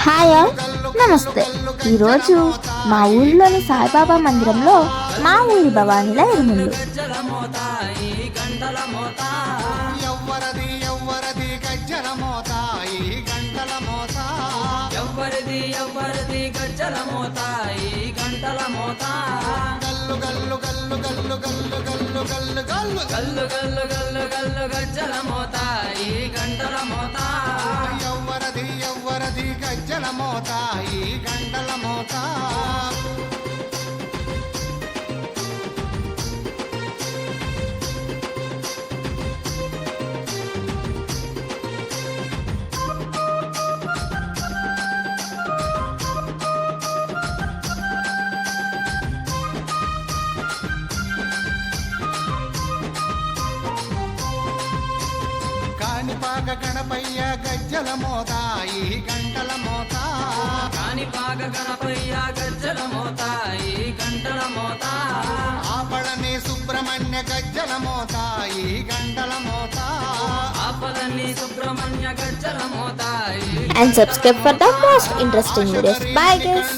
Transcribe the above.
Hi all, నమస్తే. ఈరోజు మా ఊరిలోని సాయిబాబా మందిరంలో మా ఊరి భవానీల ఇరుములు. గజ్జల మోత ఈ గంటల మోత కాణిపాక గణపయ్య గజ్జల మోత ఈ గంటల మోత కాణిపాక గణపయ్య గజ్జల మోత ఈ గంటల మోత ఆపళని సుబ్రహ్మణ్య గజ్జల మోత ఈ గంటల మోత ఆపలని సుబ్రహ్మణ్య గజ్జల మోత And subscribe for the most interesting videos. Bye guys.